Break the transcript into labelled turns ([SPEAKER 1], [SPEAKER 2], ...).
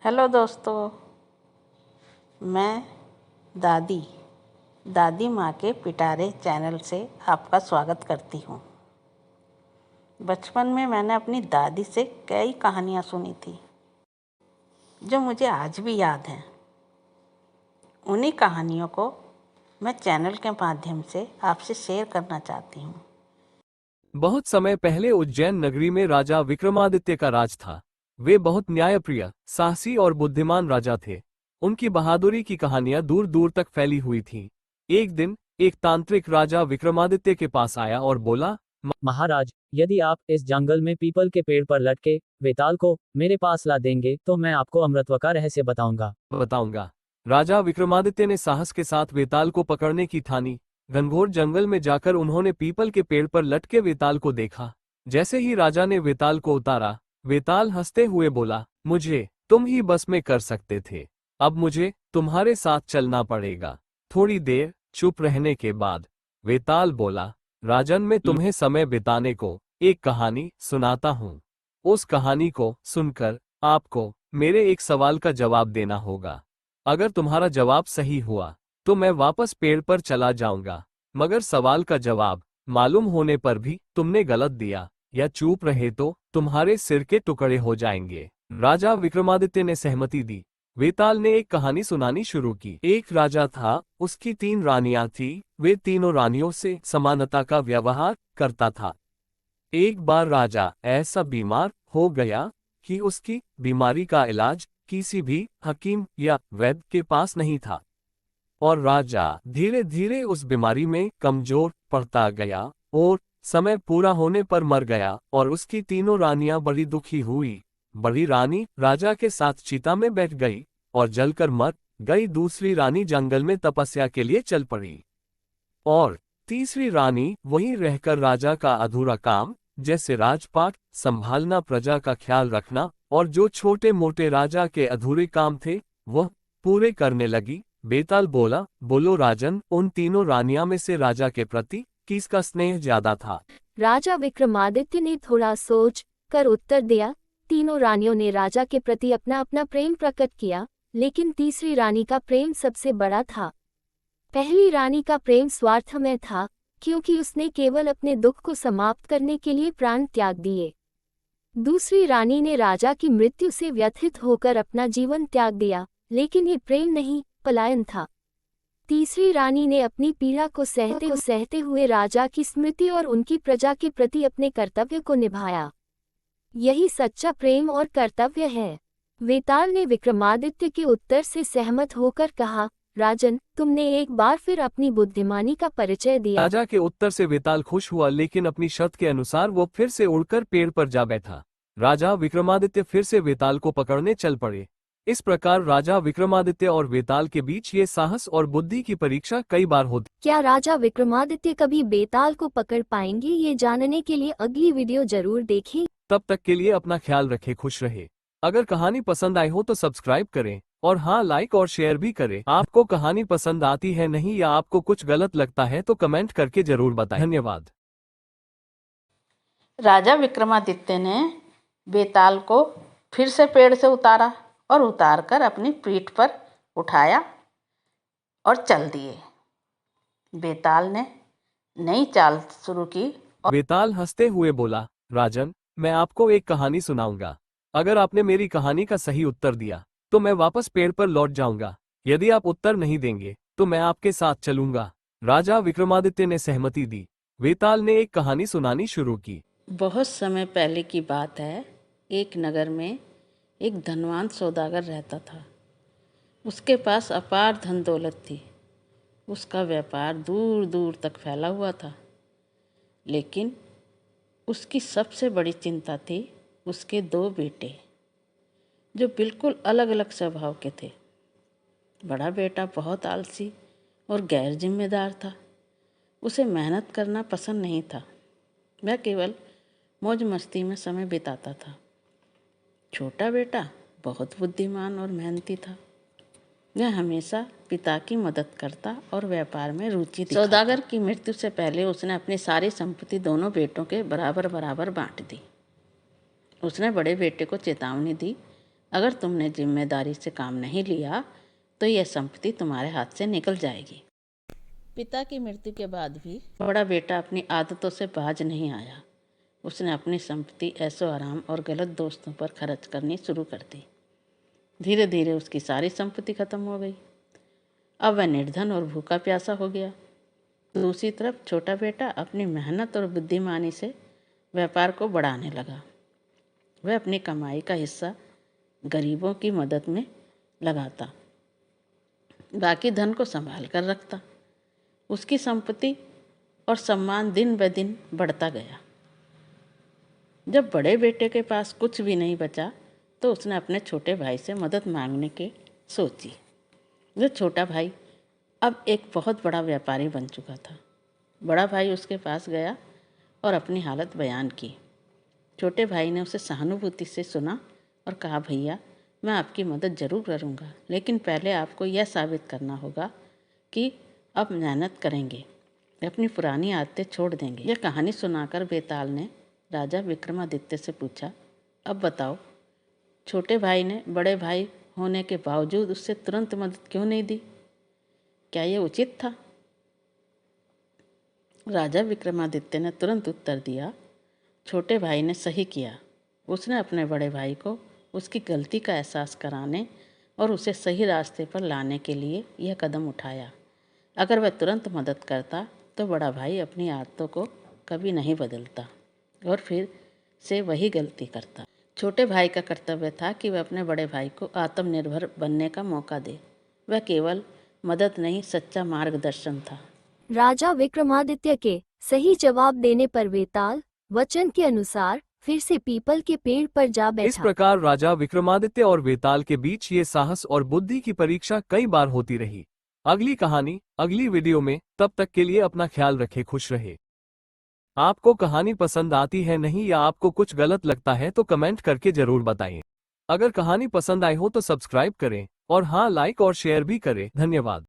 [SPEAKER 1] Hello दोस्तों, मैं दादी दादी माँ के पिटारे चैनल से आपका स्वागत करती हूँ। बचपन में मैंने अपनी दादी से कई कहानियाँ सुनी थी जो मुझे आज भी याद हैं। उन्हीं कहानियों को मैं चैनल के माध्यम से आपसे शेयर करना चाहती हूँ।
[SPEAKER 2] बहुत समय पहले उज्जैन नगरी में राजा विक्रमादित्य का राज था। वे बहुत न्यायप्रिय, साहसी और बुद्धिमान राजा थे। उनकी बहादुरी की कहानियां दूर दूर तक फैली हुई थीं। एक दिन एक तांत्रिक राजा विक्रमादित्य के पास आया और बोला,
[SPEAKER 3] महाराज, यदि आप इस जंगल में पीपल के पेड़ पर लटके वेताल को मेरे पास ला देंगे तो मैं आपको अमृतत्व का रहस्य
[SPEAKER 2] बताऊंगा। राजा विक्रमादित्य ने साहस के साथ वेताल को पकड़ने की ठानी। घनघोर जंगल में जाकर उन्होंने पीपल के पेड़ पर लटके वेताल को देखा। जैसे ही राजा ने वेताल को उतारा, वेताल हंसते हुए बोला, मुझे तुम ही बस में कर सकते थे, अब मुझे तुम्हारे साथ चलना पड़ेगा। थोड़ी देर चुप रहने के बाद वेताल बोला, राजन, मैं तुम्हें समय बिताने को एक कहानी सुनाता हूँ। उस कहानी को सुनकर आपको मेरे एक सवाल का जवाब देना होगा। अगर तुम्हारा जवाब सही हुआ तो मैं वापस पेड़ पर चला जाऊंगा, मगर सवाल का जवाब मालूम होने पर भी तुमने गलत दिया या चुप रहे तो तुम्हारे सिर के टुकड़े हो जाएंगे। राजा विक्रमादित्य ने सहमति दी। वेताल ने एक कहानी सुनानी शुरू की। एक राजा था, उसकी 3 रानियां थी। वे तीनों रानियों से समानता का व्यवहार करता था। एक बार राजा ऐसा बीमार हो गया कि उसकी बीमारी का इलाज किसी भी हकीम या वैद्य के पास नहीं था, और राजा धीरे धीरे उस बीमारी में कमजोर पड़ता गया और समय पूरा होने पर मर गया। और उसकी तीनों रानियां बड़ी दुखी हुई। बड़ी रानी राजा के साथ चिता में बैठ गई और जलकर मर गई। दूसरी रानी जंगल में तपस्या के लिए चल पड़ी और तीसरी रानी वहीं रहकर राजा का अधूरा काम, जैसे राजपाट संभालना, प्रजा का ख्याल रखना और जो छोटे मोटे राजा के अधूरे काम थे वह पूरे करने लगी। बेताल बोला, बोलो राजन, उन तीनों रानियां में से राजा के प्रति किसका स्नेह ज्यादा था?
[SPEAKER 4] राजा विक्रमादित्य ने थोड़ा सोच कर उत्तर दिया, तीनों रानियों ने राजा के प्रति अपना अपना प्रेम प्रकट किया, लेकिन तीसरी रानी का प्रेम सबसे बड़ा था। पहली रानी का प्रेम स्वार्थमय था, क्योंकि उसने केवल अपने दुख को समाप्त करने के लिए प्राण त्याग दिए। दूसरी रानी ने राजा की मृत्यु से व्यथित होकर अपना जीवन त्याग दिया, लेकिन ये प्रेम नहीं, पलायन था। तीसरी रानी ने अपनी पीड़ा को सहते हुए राजा की स्मृति और उनकी प्रजा के प्रति अपने कर्तव्य को निभाया। यही सच्चा प्रेम और कर्तव्य है। वेताल ने विक्रमादित्य के उत्तर से सहमत होकर कहा, राजन, तुमने एक बार फिर अपनी बुद्धिमानी का परिचय दिया।
[SPEAKER 2] राजा के उत्तर से वेताल खुश हुआ, लेकिन अपनी शर्त के अनुसार वो फिर से उड़कर पेड़ पर जा बैठा। राजा विक्रमादित्य फिर से वेताल को पकड़ने चल पड़े। इस प्रकार राजा विक्रमादित्य और वेताल के बीच ये साहस और बुद्धि की परीक्षा कई बार होती।
[SPEAKER 4] क्या राजा विक्रमादित्य कभी बेताल को पकड़ पाएंगे? ये जानने के लिए अगली वीडियो जरूर देखें।
[SPEAKER 2] तब तक के लिए अपना ख्याल रखें, खुश रहे। अगर कहानी पसंद आई हो तो सब्सक्राइब करें और हाँ, लाइक और शेयर भी करें। आपको कहानी पसंद आती है नहीं, या आपको कुछ गलत लगता है तो कमेंट करके जरूर बताएं। धन्यवाद।
[SPEAKER 1] राजा विक्रमादित्य ने बेताल को फिर से पेड़ से उतारा और उतारकर अपनी पीठ पर उठाया और चल दिए। बेताल ने नई चाल शुरू की और
[SPEAKER 2] वेताल हंसते हुए बोला, राजन, मैं आपको एक कहानी सुनाऊंगा। अगर आपने मेरी कहानी का सही उत्तर दिया तो मैं वापस पेड़ पर लौट जाऊंगा। यदि आप उत्तर नहीं देंगे तो मैं आपके साथ चलूंगा। राजा विक्रमादित्य ने सहमति दी। वेताल ने एक कहानी सुनानी शुरू की।
[SPEAKER 1] बहुत समय पहले की बात है। एक नगर में एक धनवान सौदागर रहता था। उसके पास अपार धन दौलत थी। उसका व्यापार दूर दूर तक फैला हुआ था, लेकिन उसकी सबसे बड़ी चिंता थी उसके 2 बेटे, जो बिल्कुल अलग अलग स्वभाव के थे। बड़ा बेटा बहुत आलसी और गैर जिम्मेदार था। उसे मेहनत करना पसंद नहीं था। वह केवल मौज मस्ती में समय बिताता था। छोटा बेटा बहुत बुद्धिमान और मेहनती था। वह हमेशा पिता की मदद करता और व्यापार में रुचि दिखाता। सौदागर की मृत्यु से पहले उसने अपनी सारी संपत्ति दोनों बेटों के बराबर बराबर बांट दी। उसने बड़े बेटे को चेतावनी दी, अगर तुमने जिम्मेदारी से काम नहीं लिया तो यह संपत्ति तुम्हारे हाथ से निकल जाएगी। पिता की मृत्यु के बाद भी बड़ा बेटा अपनी आदतों से बाज नहीं आया। उसने अपनी संपत्ति ऐशो आराम और गलत दोस्तों पर खर्च करनी शुरू कर दी। धीरे धीरे उसकी सारी संपत्ति खत्म हो गई। अब वह निर्धन और भूखा प्यासा हो गया। दूसरी तरफ छोटा बेटा अपनी मेहनत और बुद्धिमानी से व्यापार को बढ़ाने लगा। वह अपनी कमाई का हिस्सा गरीबों की मदद में लगाता, बाकी धन को संभाल कर रखता। उसकी संपत्ति और सम्मान दिन ब दिन बढ़ता गया। जब बड़े बेटे के पास कुछ भी नहीं बचा तो उसने अपने छोटे भाई से मदद मांगने की सोची। जो छोटा भाई अब एक बहुत बड़ा व्यापारी बन चुका था। बड़ा भाई उसके पास गया और अपनी हालत बयान की। छोटे भाई ने उसे सहानुभूति से सुना और कहा, भैया मैं आपकी मदद ज़रूर करूँगा, लेकिन पहले आपको यह साबित करना होगा कि अब मेहनत करेंगे, अपनी पुरानी आदतें छोड़ देंगे। यह कहानी सुनाकर बेताल ने राजा विक्रमादित्य से पूछा, अब बताओ छोटे भाई ने बड़े भाई होने के बावजूद उससे तुरंत मदद क्यों नहीं दी? क्या यह उचित था? राजा विक्रमादित्य ने तुरंत उत्तर दिया, छोटे भाई ने सही किया। उसने अपने बड़े भाई को उसकी गलती का एहसास कराने और उसे सही रास्ते पर लाने के लिए यह कदम उठाया। अगर वह तुरंत मदद करता तो बड़ा भाई अपनी आदतों को कभी नहीं बदलता और फिर से वही गलती करता। छोटे भाई का कर्तव्य था कि वह अपने बड़े भाई को आत्मनिर्भर बनने का मौका दे। वह केवल मदद नहीं, सच्चा मार्गदर्शन था।
[SPEAKER 4] राजा विक्रमादित्य के सही जवाब देने पर वेताल वचन के अनुसार फिर से पीपल के पेड़ पर जा
[SPEAKER 2] इस
[SPEAKER 4] बैठा।
[SPEAKER 2] प्रकार राजा विक्रमादित्य और वेताल के बीच ये साहस और बुद्धि की परीक्षा कई बार होती रही। अगली कहानी अगली वीडियो में, तब तक के लिए अपना ख्याल रखें, खुश रहे। आपको कहानी पसंद आती है नहीं या आपको कुछ गलत लगता है तो कमेंट करके जरूर बताइए। अगर कहानी पसंद आई हो तो सब्सक्राइब करें और हाँ, लाइक और शेयर भी करें। धन्यवाद।